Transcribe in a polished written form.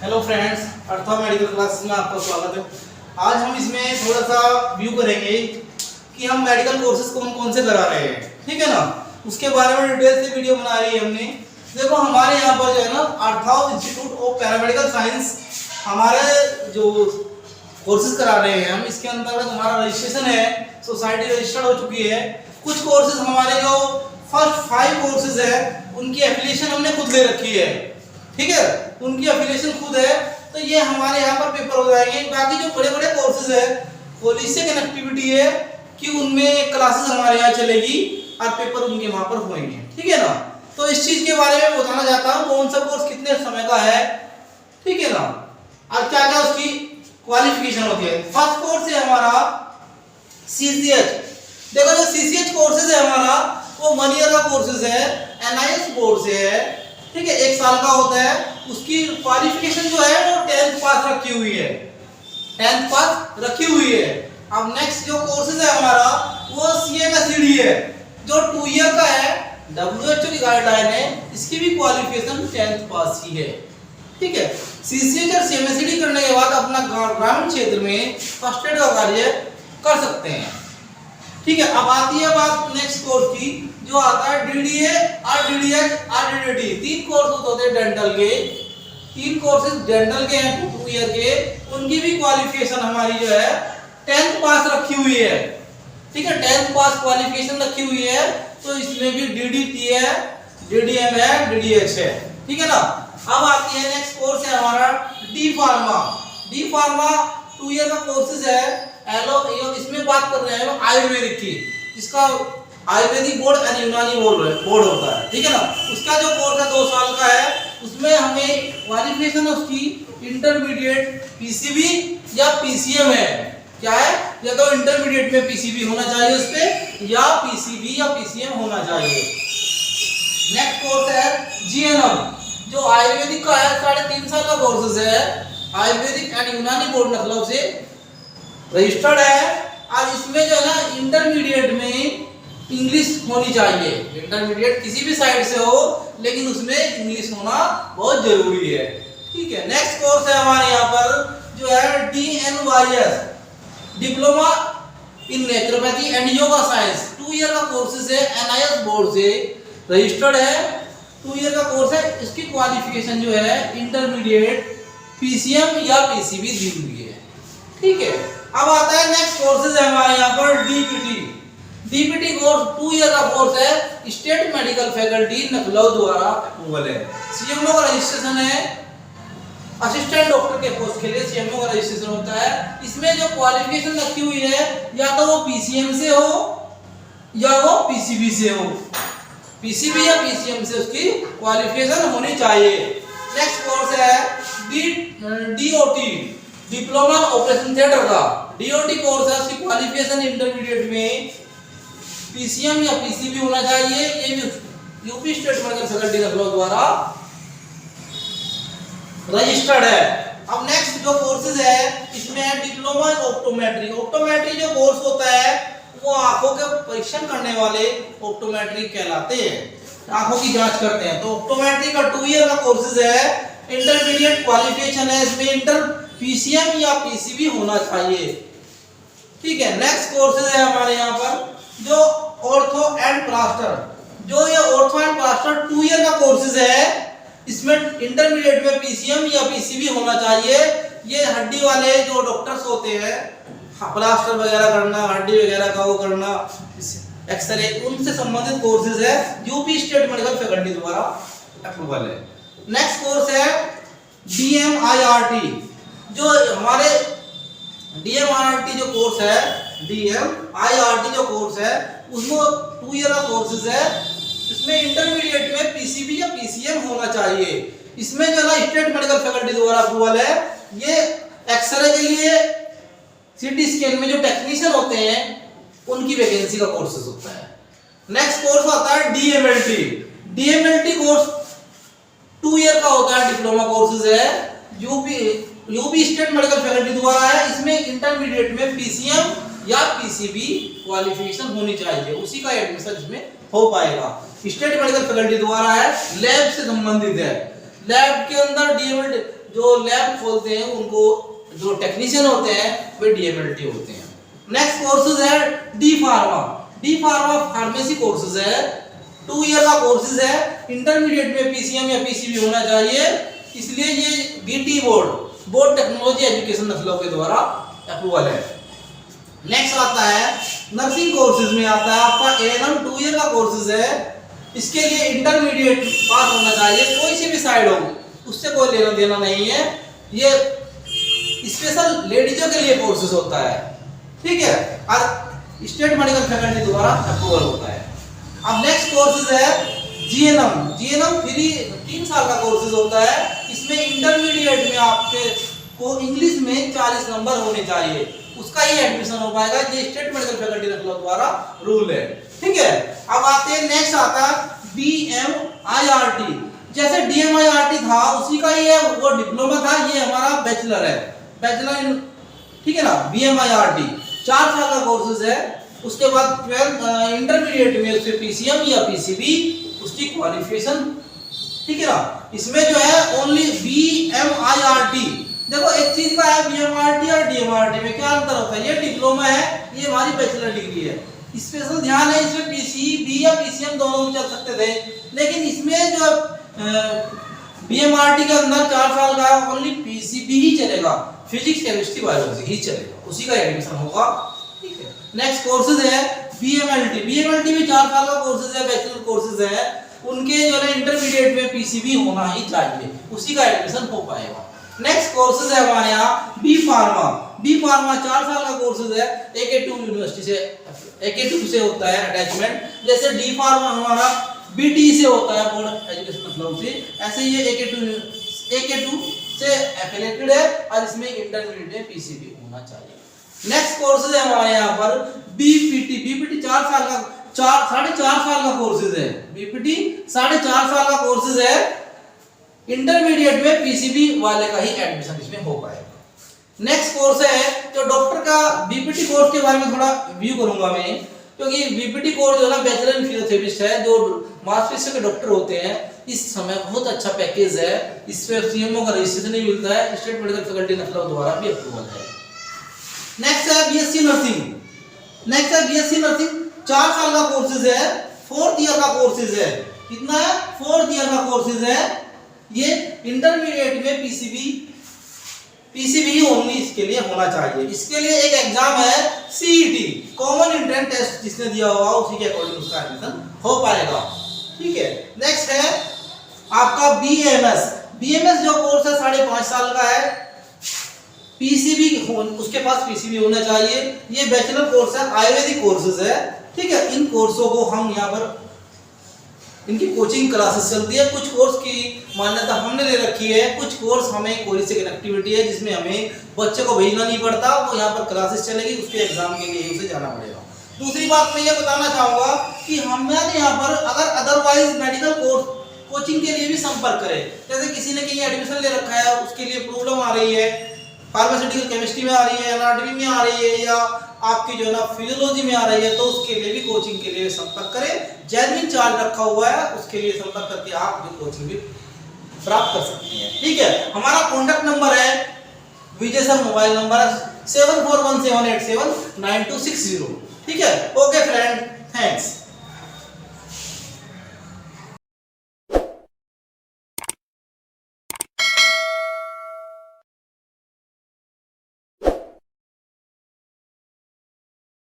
Hello friends, अर्था medical classes में आपका स्वागत है। आज हम इसमें थोड़ा सा व्यू करेंगे कि हम मेडिकल कोर्सेज कौन कौन से करा रहे हैं, ठीक है ना। उसके बारे में डिटेल से वीडियो बना रही है हमने। देखो हमारे यहाँ पर जो है ना अर्था इंस्टीट्यूट ऑफ पैरामेडिकल साइंस हमारे जो कोर्सेज करा रहे हैं हम, इसके अंतर्गत हमारा रजिस्ट्रेशन है, सोसाइटी रजिस्टर्ड हो चुकी है। कुछ कोर्सेज हमारे जो फर्स्ट 5 कोर्सेज है उनकी एफिलिएशन हमने खुद ले रखी है, ठीक है, उनकी एफिलिएशन खुद है, तो ये हमारे यहाँ पर पेपर हो जाएंगे। बाकी जो बड़े बड़े कोर्सेज है कॉलेज से कनेक्टिविटी है कि उनमें क्लासेस हमारे यहाँ चलेगी और पेपर उनके वहाँ पर होंगे, ठीक है ना। तो इस चीज के बारे में बताना चाहता हूँ कौन सा कोर्स कितने समय का है, ठीक है ना, और क्या क्या उसकी क्वालिफिकेशन होती है। फर्स्ट कोर्स है हमारा CCH। देखो जो CCH कोर्सेज है हमारा वो 1 ईयर का कोर्सेज है, NIS बोर्ड से है, ठीक है, 1 साल का होता है। उसकी क्वालिफिकेशन जो है वो 10th पास रखी हुई है, 10th पास रखी हुई है। अब नेक्स्ट जो कोर्सेज है हमारा वो CA का CD है जो 2 ईयर का है, WHO की गाइडलाइन है, इसकी भी क्वालिफिकेशन 10th पास ही है, ठीक है। CCH और CMACD करने के बाद अपना ग्रामीण क्षेत्र में फर्स्ट एड का कार्य कर सकते हैं, ठीक है। अब आती है बात नेक्स्ट कोर्स की जो आता है DDA और DDH और DDT। 3 कोर्स होते हैं डेंटल के, 3 कोर्सेज डेंटल के हैं 2 ईयर के, उनकी भी क्वालिफिकेशन हमारी जो है 10th पास रखी हुई है, ठीक है, 10th पास क्वालिफिकेशन रखी हुई है। तो इसमें भी DDT है, DDM है, DDH है, ठीक है ना। अब आती है नेक्स्ट कोर्स है हमारा D pharma. D pharma 2 year का कोर्सेज है, एलो इसमें बात कर रहे हैं आयुर्वेदिक की, जिसका आयुर्वेदिक बोर्ड और यूनानी बोर्ड होता है, ठीक है ना। उसका जो कोर्स है 2 साल का है, उसमें हमें क्वालिफिकेशन उसकी इंटरमीडिएट PCB या PCM है। क्या है, या तो इंटरमीडिएट में PCB होना चाहिए उस पे, या PCB या PCM होना चाहिए। नेक्स्ट कोर्स है GNM जो आयुर्वेदिक का है, 3.5 साल का कोर्सेज है, आयुर्वेदिक एंड यूनानी बोर्ड मतलब से रजिस्टर्ड है। और इसमें जो है ना इंटरमीडिएट में इंग्लिश होनी चाहिए, इंटरमीडिएट किसी भी साइड से हो लेकिन उसमें इंग्लिश होना बहुत जरूरी है, ठीक है। नेक्स्ट कोर्स है हमारे यहाँ पर जो है DNYS diploma in naturopathy and yoga science. 2 year का कोर्सेज है, NIS बोर्ड से रजिस्टर्ड है, 2 ईयर का कोर्स है। इसकी क्वालिफिकेशन जो है इंटरमीडिएट PCM या PCB दी हुई है, ठीक है। अब आता है नेक्स्ट कोर्सेज है हमारे यहाँ पर DPT कोर्स 2 ईयर का कोर्स है, स्टेट मेडिकल फैकल्टी लखनऊ द्वारा अप्रूवल है। CMO का रजिस्ट्रेशन है, असिस्टेंट डॉक्टर के पोस्ट के लिए CMO का रजिस्ट्रेशन होता है। इसमें जो क्वालिफिकेशन रखी हुई है या तो वो PCM से हो या वो PCB से हो, PCB या PCM से उसकी क्वालिफिकेशन होनी चाहिए। नेक्स्ट कोर्स है DOT डिप्लोमा ऑपरेशन थिएटर का। DOT कोर्स है, उसकी क्वालिफिकेशन इंटरमीडिएट में PCM या PCB होना चाहिए, ये भी UP state medical faculty Lucknow द्वारा रजिस्टर्ड है। अब नेक्स्ट जो कोर्सेज है इसमें है डिप्लोमा इन ऑप्टोमेट्री। ऑप्टोमेट्री जो कोर्स होता है वो आंखों के परीक्षण करने वाले ऑप्टोमेट्री कहलाते हैं, आंखों की जांच करते हैं। तो ऑप्टोमेट्री का 2 ईयर का कोर्सेज है, इंटरमीडिएट क्वालिफिकेशन है, इसमें इंटर PCM या PCB होना चाहिए, ठीक है। नेक्स्ट कोर्सेज है हमारे यहाँ पर जो ऑर्थो एंड प्लास्टर। जो ये ऑर्थो एंड प्लास्टर 2 ईयर का कोर्सेज है, इसमें इंटरमीडिएट में PCM या PCB होना चाहिए। ये हड्डी वाले जो डॉक्टर्स होते हैं, प्लास्टर वगैरह करना, हड्डी वगैरह का वो करना, एक्सरे, उनसे संबंधित कोर्सेज है, यूपी स्टेट मेडिकल फैकल्टी द्वारा अप्रूवल है। नेक्स्ट कोर्स है DMIRT जो हमारे DMIRT जो कोर्स है, DMIRT जो कोर्स है उसमें 2 ईयर का कोर्सेज है, इसमें इंटरमीडिएट में PCB या PCM होना चाहिए। इसमें जो ना स्टेट मेडिकल फैकल्टी द्वारा अप्रूवल है। ये एक्सरे के लिए, CT स्कैन में जो टेक्नीशियन होते हैं उनकी वैकेंसी का कोर्सेज होता है। नेक्स्ट कोर्स आता है DMLT कोर्स 2 ईयर का होता है, डिप्लोमा कोर्सेज है, यूपी स्टेट मेडिकल फैकल्टी द्वारा है। इसमें इंटरमीडिएट में PCM या PCB क्वालिफिकेशन होनी चाहिए, उसी का एडमिशन इसमें हो पाएगा। स्टेट मेडिकल फैकल्टी द्वारा है, लैब से संबंधित है, लैब के अंदर जो लैब खोलते हैं उनको जो टेक्नीशियन होते हैं वे डीएमएलटी होते हैं। नेक्स्ट कोर्सेज है D pharma. D pharma pharmacy courses है, 2 ईयर का कोर्सेज है। इंटरमीडिएट में पीसीएम या पीसीबी होना चाहिए, इसलिए ये बीटी बोर्ड टेक्नोलॉजी एजुकेशन नस्लों के द्वारा अप्रूवल है। नेक्स्ट आता है नर्सिंग कोर्सेज में आता है आपका एएनएम 2 ईयर का कोर्सेज है। इसके लिए इंटरमीडिएट पास होना चाहिए, कोई से भी साइड हो उससे कोई लेना देना नहीं है। ये स्पेशल लेडीजों के लिए कोर्सेज होता है, ठीक है, और स्टेट मेडिकल फैकल्टी द्वारा अप्रूवल होता है। अब नेक्स्ट कोर्सेज है जीएनएम 3 साल का कोर्सेज होता है। इसमें इंटरमीडिएट में आपके को इंग्लिश में 40 नंबर होने चाहिए, उसका ही एडमिशन हो पाएगा। ये स्टेट मेडिकल फैकल्टी द्वारा रूल है, ठीक है। अब आते हैं नेक्स्ट आता है बीएमआईआरटी। जैसे डीएमआईआरटी था उसी का ये वो डिप्लोमा था, ये हमारा बैचलर है, बैचलर, ठीक है ना। बीएमआईआरटी 4 साल का कोर्सेज है। उसके बाद 12 इंटरमीडिएट में उससे पीसीएम या पीसीबी उसकी क्वालिफिकेशन, ठीक है ना। इसमें जो है ओनली बीएमआईआरटी, देखो एक चीज का है बीएमआरटी और डीएमआरटी में क्या अंतर होता है। ये डिप्लोमा है, ये हमारी बैचलर डिग्री है। स्पेशल ध्यान है इसमें पीसीबी या पीसीएम दोनों चल सकते थे, लेकिन इसमें जो बीएमआरटी के अंदर 4 साल का ओनली पीसीबी ही चलेगा, फिजिक्स केमिस्ट्री बायोलॉजी ही चलेगा, उसी का एडमिशन होगा, ठीक है। नेक्स्ट कोर्सेज है बीएमएलटी। बीएमएलटी भी 4 साल का कोर्सेज है, बैचलर कोर्सेज है। उनके जो है इंटरमीडिएट में पीसीबी होना ही चाहिए, उसी का एडमिशन हो पाएगा। नेक्स्ट कोर्सेज है हमारे यहाँ बी फार्मा। बी फार्मा 4 साल का कोर्सेज है, एके2 यूनिवर्सिटी से, एके2 से होता है अटैचमेंट। जैसे डी फार्मा हमारा बीटी से होता है, बोर्ड एजुकेशन मतलब से, ऐसे ये एके2 से एफिलिएटेड है और इसमें इंटरमीडिएट में पीसीबी होना चाहिए। नेक्स्ट कोर्सेज है हमारे यहाँ पर बीपीटी। बीपीटी 4 साल का 4.5 साल का कोर्सेज है। बीपीटी 4.5 साल का कोर्सेज है। इंटरमीडिएट में पीसीबी वाले का ही एडमिशन इसमें हो पाएगा। नेक्स्ट कोर्स है जो डॉक्टर का बीपीटी कोर्स के बारे में थोड़ा व्यू करूंगा मैं, क्योंकि बीपीटी कोर्स जो ना बैचलर इन फिजियोथेरेपिस्ट है, जो मांसपेशियों के डॉक्टर होते हैं, इस समय बहुत अच्छा पैकेज है। इसमें सीएमओ का रजिस्ट्रेशन भी मिलता है, स्टेट मेडिकल फैकल्टी नस्लों द्वारा भी अप्रूवल है। नेक्स्ट है बीएससी नर्सिंग 4 साल का कोर्सेज है, 4th ईयर का कोर्सेज है। कितना है? 4th ईयर का कोर्सेज है। ये इंटरमीडिएट में पीसीबी ओनली इसके लिए होना चाहिए। इसके लिए एक एग्जाम है सीईटी, कॉमन एंट्रेंस टेस्ट, जिसने दिया होगा उसी के अकॉर्डिंग उसका एडमिशन हो पाएगा, ठीक है। नेक्स्ट है आपका बीएमएस जो कोर्स है 5.5 साल का है। पीसीबी उसके पास पीसीबी होना चाहिए। ये बैचलर कोर्स है, आयुर्वेदिक कोर्सेज है, ठीक है। इन कोर्सों को हम यहाँ पर इनकी कोचिंग क्लासेस चलती है। कुछ कोर्स की मान्यता हमने ले रखी है, कुछ कोर्स हमें कॉलेज से कनेक्टिविटी है, जिसमें हमें बच्चे को भेजना नहीं पड़ता, वो यहाँ पर क्लासेस चलेगी, उसके एग्जाम के लिए उसे जाना पड़ेगा। दूसरी बात मैं ये बताना चाहूँगा कि हमारे यहाँ पर अगर अदरवाइज मेडिकल कोर्स कोचिंग के लिए भी संपर्क करें, जैसे किसी ने कहीं एडमिशन ले रखा है, उसके लिए प्रॉब्लम आ रही है, फार्मास्यूटिकल केमिस्ट्री में आ रही है, एनाटॉमी में आ रही है, या आपकी जो है ना फिजियोलॉजी में आ रही है, तो उसके लिए भी कोचिंग के लिए संपर्क करें। जेन्युइन चार्ज रखा हुआ है, उसके लिए संपर्क करके आप भी कोचिंग भी प्राप्त कर सकते हैं, ठीक है। हमारा कॉन्टैक्ट नंबर है विजय सर, मोबाइल नंबर है 7417879260, ठीक है। Okay friend, thanks.